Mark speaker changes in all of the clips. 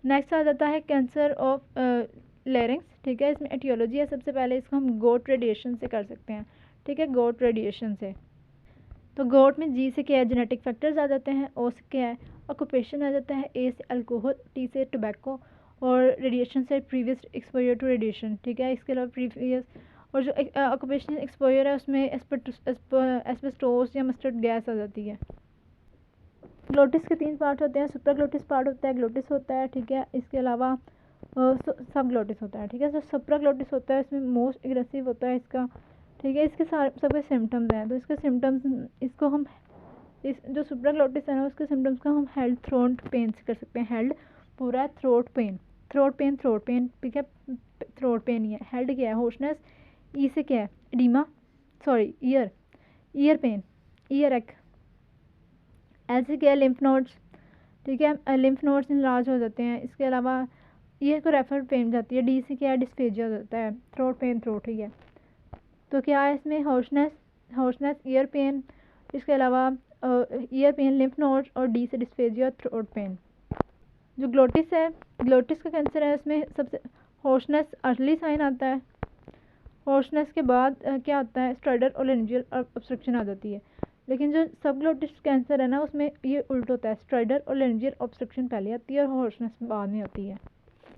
Speaker 1: Next आ जाता है cancer of larynx, ठीक है। इसमें एटियोलॉजी है, सबसे पहले इसको हम गोट रेडिएशन से कर सकते हैं, ठीक है, गोट रेडिएशन से। तो गोट में जी से क्या है, जेनेटिक फैक्टर्स आ जाते हैं, ओ से क्या है, ऑक्यूपेशन आ जाता है, ए से अल्कोहल, टी से टोबैको, और रेडिएशन से प्रीवियस एक्सपोजर टू रेडिएशन, ठीक है। इसके अलावा प्रीवियस, और जो ऑक्यूपेशनल एक्सपोजर है उसमें एस्बेस्टोस या मस्टर्ड गैस आ जाती है। ग्लोटिस के 3 पार्ट होते हैं, सुप्रा ग्लोटिस पार्ट होता है, ग्लोटिस होता है, ठीक है। इसके अलावा सब ग्लोटिस होता है, ठीक है। जो सुप्रा ग्लोटिस होता है इसमें मोस्ट एग्रेसिव होता है इसका, ठीक है। इसके सारे सबके सिम्टम्स हैं, तो इसके सिम्टम्स, इसको हम, इस जो सुप्रा ग्लोटिस है ना उसके सिम्टम्स को हम हेल्ड थ्रोट पेन से कर सकते हैं। हेल्ड पूरा थ्रोट पेन, थ्रोट पेन, ठीक है, थ्रोट पेन ही है। हेल्ड क्या है, होशनेस, ई से क्या है, oedema, sorry ear pain, ear एक, एल से क्या है, लिम्फ नोड्स, ठीक है, लिम्फ नोड्स इनलार्ज हो जाते हैं। इसके अलावा ईयर को रेफर पेन जाती है। डी से क्या है, डिस्फेजिया हो जाता है, थ्रोट पेन, थ्रोट ही है। तो क्या है इसमें, होशनेस, ईयर पेन, इसके अलावा ईयर पेन, लिम्फ नोड्स, और डी से डिस्फेजिया, थ्रोट पेन। जो ग्लोटिस है, ग्लोटिस का कैंसर है, उसमें सबसे होशनेस अर्ली साइन आता है। होशनेस के बाद क्या आता है, स्ट्राइडर और लेरिंजियल ऑब्स्ट्रक्शन आ जाती है। लेकिन जो सब ग्लोटिस कैंसर है ना उसमें ये उल्ट होता है, स्ट्राइडर और लेरिंजियल ऑब्स्ट्रक्शन पहले आती है और होशनेस बाद में आती है।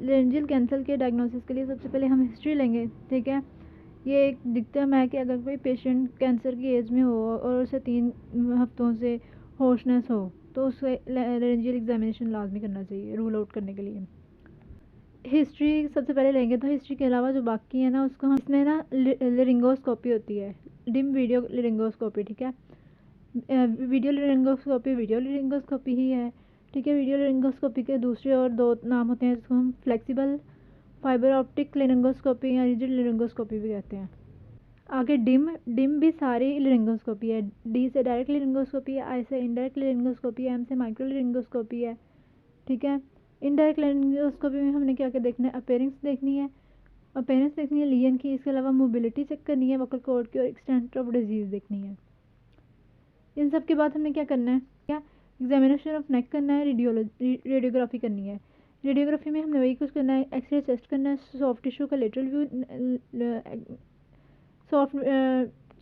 Speaker 1: लेरिंजियल कैंसर के डायग्नोसिस के लिए सबसे पहले हम हिस्ट्री लेंगे, ठीक है। ये एक दिक्कत है कि अगर कोई पेशेंट कैंसर की एज में हो और उसे 3 हफ्तों से होशनेस हो तो उसे लेरिंजियल एग्जामिनेशन लाजमी करना चाहिए रूल आउट करने के लिए। हिस्ट्री सबसे पहले लेंगे, तो हिस्ट्री के अलावा जो बाकी है ना उसको हम, इसमें ना लेरिंगोस्कोपी होती है, डिम वीडियो लेरिंगोस्कोपी, ठीक है। वीडियो लेरिंगोस्कोपी ही है, ठीक है। वीडियो लेरिंगोस्कोपी के दूसरे और 2 नाम होते हैं, जिसको हम फ्लेक्सिबल फाइबर ऑप्टिक लेरिंगोस्कोपी या रिजिड लेरिंगोस्कोपी भी कहते हैं। आगे डिम भी सारी लेरिंगोस्कोपी है। डी से डायरेक्ट लेरिंगोस्कोपी है, आई से इनडायरेक्ट लेरिंगोस्कोपी है, एम से माइक्रो लेरिंगोस्कोपी है, ठीक है। इनडायरेक्ट लेरिंगोस्कोपी में हमने क्या क्या देखना है, अपीयरेंस देखनी है, लियन की। इसके अलावा मोबिलिटी चेक करनी है, वोकल कॉर्ड की, और एक्सटेंट ऑफ डिजीज़ देखनी है। इन सब के बाद हमने क्या करना है, क्या एग्जामिनेशन ऑफ नेक करना है, रेडियोग्राफी करनी है। रेडियोग्राफी में हमने वही कुछ करना है, एक्सरे टेस्ट करना है, सॉफ्ट टिश्यू का lateral view, soft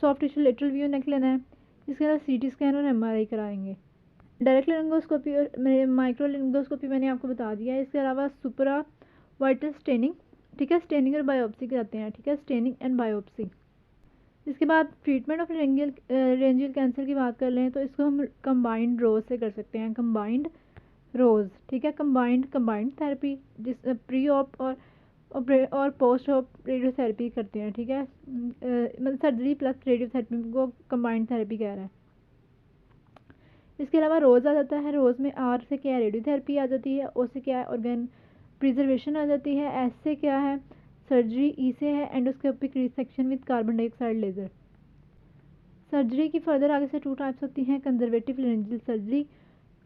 Speaker 1: soft tissue lateral view neck लेना है। इसके अलावा सीटी स्कैन और एमआरआई कराएंगे। डायरेक्ट लेरिंगोस्कोपी और माइक्रो लेरिंगोस्कोपी मैंने आपको बता दिया है। इसके अलावा सुपरा वाइटल स्टेनिंग, ठीक है, स्टेनिंग और बायोप्सी कराते हैं, ठीक है, स्टेनिंग एंड बायोप्सी। इसके बाद ट्रीटमेंट ऑफ रेंजियल कैंसर की बात कर लें तो इसको हम कंबाइंड रोज से कर सकते हैं, कंबाइंड रोज, ठीक है, कंबाइंड थेरेपी, जिस प्री ऑप और पोस्ट ऑप रेडियोथेरेपी करते हैं, ठीक है। मतलब सर्जरी प्लस रेडियोथेरेपी को कंबाइंड थेरेपी कह रहा है। इसके अलावा रोज़ आ जाता है, रोज़ में आर से क्या है, रेडियोथेरेपी आ जाती है, ओ से क्या है, ऑर्गन प्रिजर्वेशन आ जाती है, एस से क्या है, सर्जरी, ई से है endoscopic resection with carbon dioxide laser. Surgery की फर्दर आगे से 2 टाइप्स होती हैं, conservative laryngeal surgery,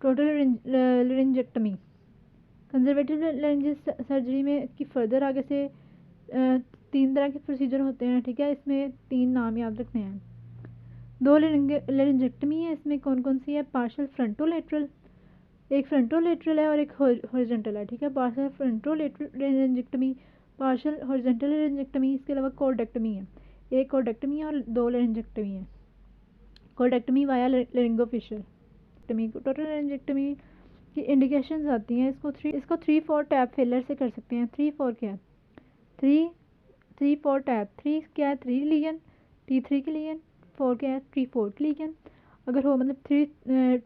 Speaker 1: total laryngectomy. Conservative laryngeal surgery में की फर्दर आगे से 3 तरह के प्रोसीजर होते हैं, ठीक है। इसमें 3 नाम याद रखने हैं। 2 लेरेंजेक्टमी है, इसमें कौन कौन सी है, पार्शल फ्रंटोलेटरल, एक फ्रंटोलेटरल है और एक हॉरिजॉन्टल है, ठीक है। Partial frontolateral laryngectomy, partial horizontal laryngectomy. इसके अलावा कोर्डेक्टमी है, एक कोर्डेक्टमी है और 2 लेरेंजेक्टमी है। कोर्डेक्टमी वाया लेरिंगोफिशर टोटल लेरेंजेक्टमी की इंडिकेशंस आती हैं। इसको 3-4 टैप फेलर से कर सकते हैं। 3-4 क्या है, 3-4 टैप, 3 क्या है, 3 लीजन, T3 के लीजन, 4 क्या है, T4 के लीजन। अगर हो मतलब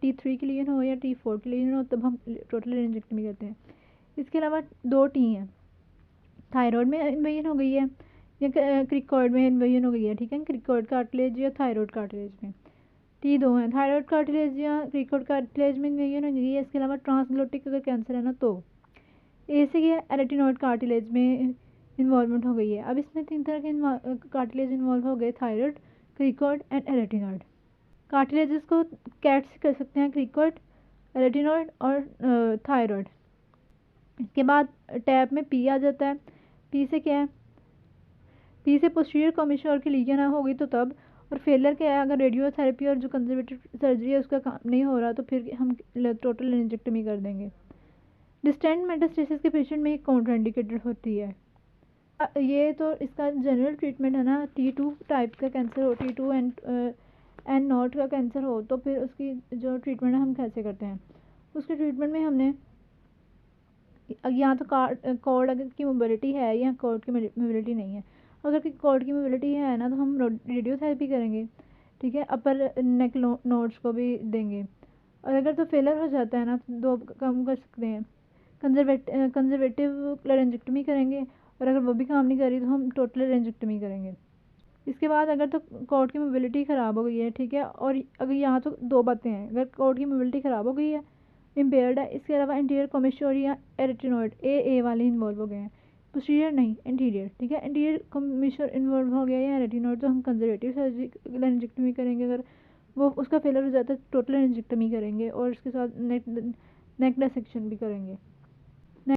Speaker 1: T3 के लीजन हो या T4 के लीजन हो तब हम टोटल लेरेंजेक्टमी करते हैं। इसके अलावा 2 टी हैं, थायराइड में इन्वेजन हो गई है या क्रिकॉइड में इन्वेजन हो गई है, ठीक है, क्रिकॉइड कार्टिलेज या थायराइड कार्टिलेज में। T2 है, थायराइड कार्टिलेज या क्रिकॉइड कार्टिलेज में इन्वेजन हो गई है। इसके अलावा ट्रांसग्लोटिक अगर कैंसर है ना तो ए से क्या, एरेटिनॉइड कार्टिलेज में इन्वॉल्वमेंट हो गई है। अब इसमें 3 तरह के कार्टिलेज इन्वॉल्व हो गए, thyroid, cricoid and arytenoid. Cartilages को कैट से कर सकते हैं, क्रिकॉइड, एरेटिनॉइड और थायराइड। इसके बाद टैप में पी आ जाता है। पी से क्या है, पी से पोस्टीरियर कॉम्बिनेशन की लीजन हो गई तो तब, और फेलियर क्या है, अगर रेडियोथेरेपी और जो कंजर्वेटिव सर्जरी है उसका काम नहीं हो रहा तो फिर हम टोटल लेरेंजेक्टमी कर देंगे। डिस्टेंट मेटास्टेसिस के पेशेंट में कॉन्ट्राइंडिकेटेड होती है। ये तो इसका जनरल ट्रीटमेंट है ना, T2 टाइप का कैंसर हो, T2 एंड नॉट का कैंसर हो, तो फिर उसकी जो ट्रीटमेंट है हम कैसे करते हैं। उसके ट्रीटमेंट में हमने या तो कॉर्ड अगर की मोबिलिटी है या कॉर्ड की मोबिलिटी नहीं है। अगर कॉर्ड की मोबिलिटी है ना तो हम रेडियोथेरेपी करेंगे, ठीक है, अपर नेक नोड्स को भी देंगे। और अगर तो फेलर हो जाता है ना तो दो काम कर सकते हैं, कंजर्वेटिव लेरेंजेक्टमी करेंगे, और अगर वो भी काम नहीं करी तो हम टोटल लेरेंजेक्टमी करेंगे। इसके बाद अगर तो कॉर्ड की मोबिलिटी ख़राब हो गई है, ठीक है, और अगर यहाँ तो दो बातें हैं, अगर कॉर्ड की मोबिलिटी ख़राब हो गई है, इम्पेयर्ड है, इसके अलावा इंटीरियर कॉमिश्योर या एरेटिनोइड ए वाले इन्वॉल्व हो गए हैं, पोस्टीरियर नहीं एंटीरियर, ठीक है, इंटीरियर कॉमिश्योर इन्वॉल्व हो गया या एरेटिनोइड तो हम कंजर्वेटिव सर्जरी लेरेंजेक्टमी करेंगे। अगर वो उसका फेलर हो जाता है तो टोटल लेरेंजेक्टमी करेंगे और उसके साथ नेक डिसेक्शन भी करेंगे।